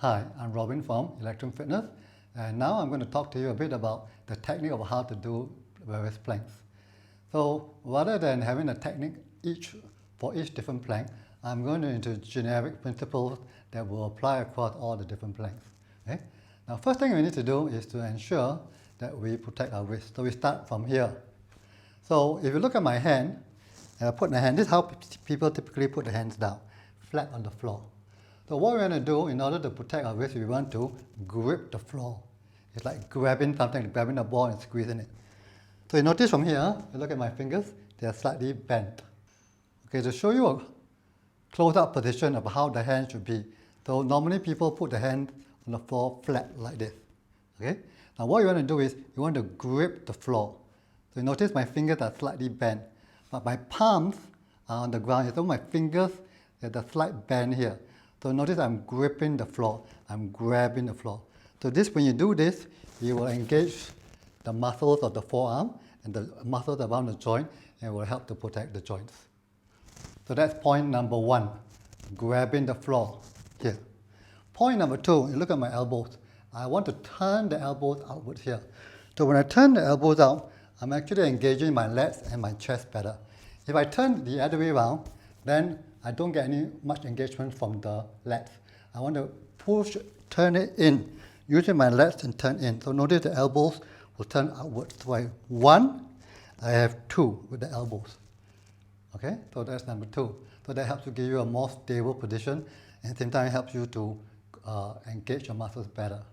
Hi, I'm Robin from Electrum Fitness, and now I'm going to talk to you a bit about the technique of how to do various planks. So rather than having a technique for each different plank, I'm going to introduce generic principles that will apply across all the different planks. Okay? Now, first thing we need to do is to ensure that we protect our wrist. So we start from here. So if you look at my hand, and I put my hand, this is how people typically put their hands down, flat on the floor. So what we're going to do in order to protect our wrist, we want to grip the floor. It's like grabbing something, grabbing a ball and squeezing it. So you notice from here, you look at my fingers, they are slightly bent. Okay, to show you a close-up position of how the hand should be. So normally people put the hand on the floor flat like this. Okay? Now what you want to do is, you want to grip the floor. So you notice my fingers are slightly bent, but my palms are on the ground. So my fingers, there's a slight bend here. So notice I'm gripping the floor, I'm grabbing the floor. So when you do this, you will engage the muscles of the forearm and the muscles around the joint, and it will help to protect the joints. So that's point number one, grabbing the floor here. Point number two, you look at my elbows. I want to turn the elbows outwards here. So when I turn the elbows out, I'm actually engaging my lats and my chest better. If I turn the other way around, then I don't get much engagement from the lats. I want to turn it in, using my lats and turn in. So notice the elbows will turn outwards. So I have two with the elbows. Okay, so that's number two. So that helps to give you a more stable position, and at the same time it helps you to engage your muscles better.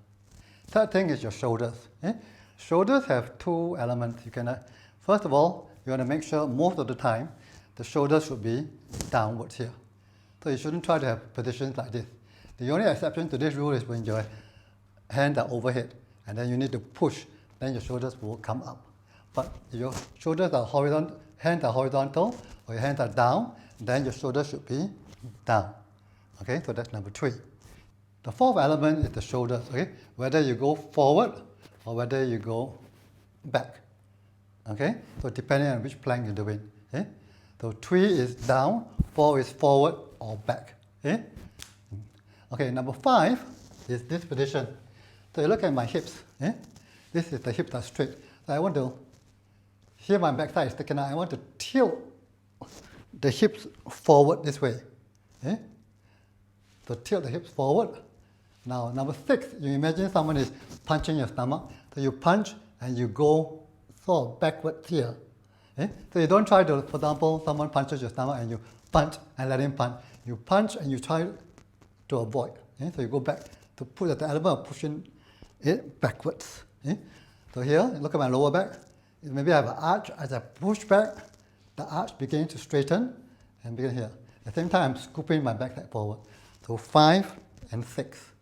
Third thing is your shoulders. Okay? Shoulders have two elements. First of all, you want to make sure most of the time the shoulders should be downwards here. So you shouldn't try to have positions like this. The only exception to this rule is when your hands are overhead and then you need to push, then your shoulders will come up. But if your shoulders are horizontal, hands are horizontal, or your hands are down, then your shoulders should be down. Okay, so that's number three. The fourth element is the shoulders, okay? Whether you go forward or whether you go back. Okay, so depending on which plank you're doing. Okay? So 3 is down, 4 is forward or back. Okay? Okay, number 5 is this position. So you look at my hips. Okay? This is the hips are straight. So I want to, here my backside is taken out. I want to tilt the hips forward this way. Okay? So tilt the hips forward. Now number 6, you imagine someone is punching your stomach. So you punch and you go sort of backwards here. Okay? So you don't try to, for example, someone punches your stomach and you punch and let him punch. You punch and you try to avoid. Okay? So you go back to put the element of pushing it backwards. Okay? So here, look at my lower back. Maybe I have an arch. As I push back, the arch begins to straighten and begin here. At the same time, I'm scooping my backside forward. So 5 and 6.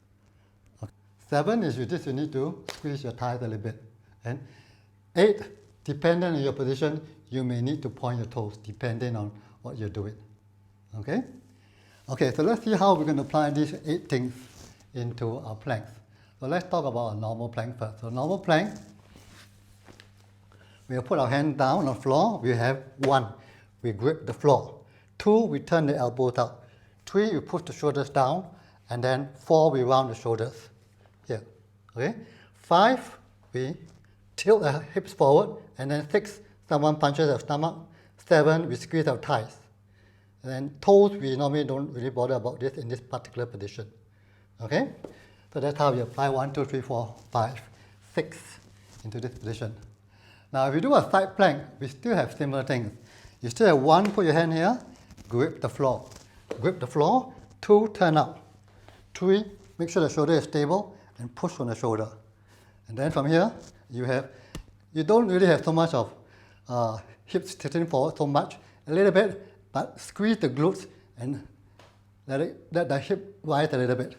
Okay. 7 is you need to squeeze your thighs a little bit. And 8, depending on your position, you may need to point your toes, depending on what you're doing. Okay? Okay, so let's see how we're going to apply these 8 things into our planks. So let's talk about a normal plank first. So normal plank, we'll put our hand down on the floor. We have 1, we grip the floor. 2, we turn the elbows out. 3, we push the shoulders down. And then 4, we round the shoulders. Here. Okay? 5, we tilt the hips forward. And then 6, someone punches our stomach. 7, we squeeze our thighs. And then toes, we normally don't really bother about this in this particular position. Okay? So that's how we apply 1, 2, 3, 4, 5, 6 into this position. Now if you do a side plank, we still have similar things. You still have 1, put your hand here, grip the floor. Grip the floor. 2, turn up. 3, make sure the shoulder is stable and push on the shoulder. And then from here, you don't really have so much of hips tilting forward so much, a little bit, but squeeze the glutes and let the hip rise a little bit.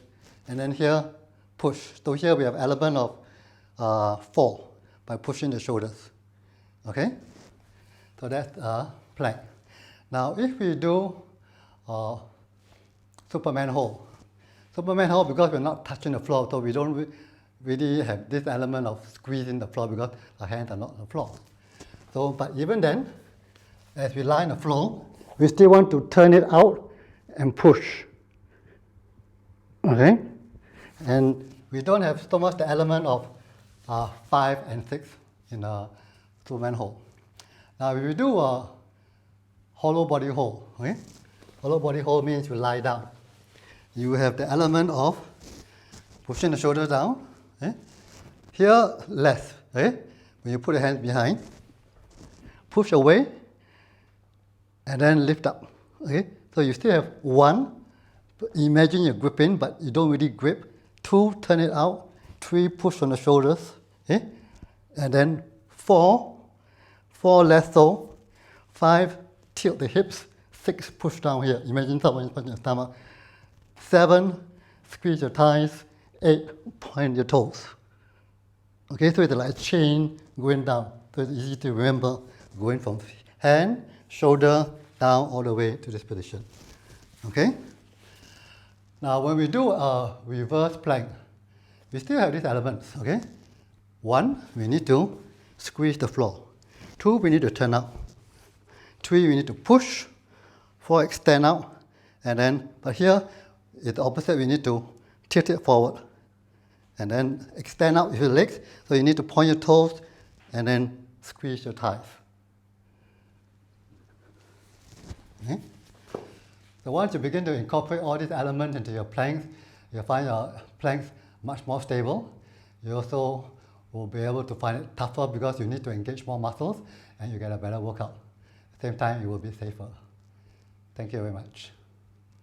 And then here, push. So here we have element of 4 by pushing the shoulders. Okay? So that's a plank. Now if we do Superman hold. Superman hold, because we're not touching the floor, so we don't really have this element of squeezing the floor because our hands are not on the floor. So, but even then, as we lie on the floor, we still want to turn it out and push. Okay? And we don't have so much the element of 5 and 6 in a two-man hold. Now if we do a hollow body hold, okay? Hollow body hold means you lie down. You have the element of pushing the shoulders down. Okay? Here, less. Okay? When you put your hands behind, push away, and then lift up. Okay? So you still have 1. Imagine you're gripping, but you don't really grip. 2, turn it out. 3, push on the shoulders. Okay? And then 4 less so. 5, tilt the hips. 6, push down here. Imagine someone punching your stomach. 7, squeeze your thighs. 8, point your toes. Okay, so it's like a chain going down. So it's easy to remember, going from hand, shoulder, down all the way to this position. Okay? Now when we do a reverse plank, we still have these elements. Okay? 1, we need to squeeze the floor. 2, we need to turn out. 3, we need to push. 4, extend out. And then, but here, it's the opposite, we need to tilt it forward. And then extend out your legs, so you need to point your toes and then squeeze your thighs. Okay? So once you begin to incorporate all these elements into your planks, you'll find your planks much more stable. You also will be able to find it tougher because you need to engage more muscles and you get a better workout. At the same time, you will be safer. Thank you very much.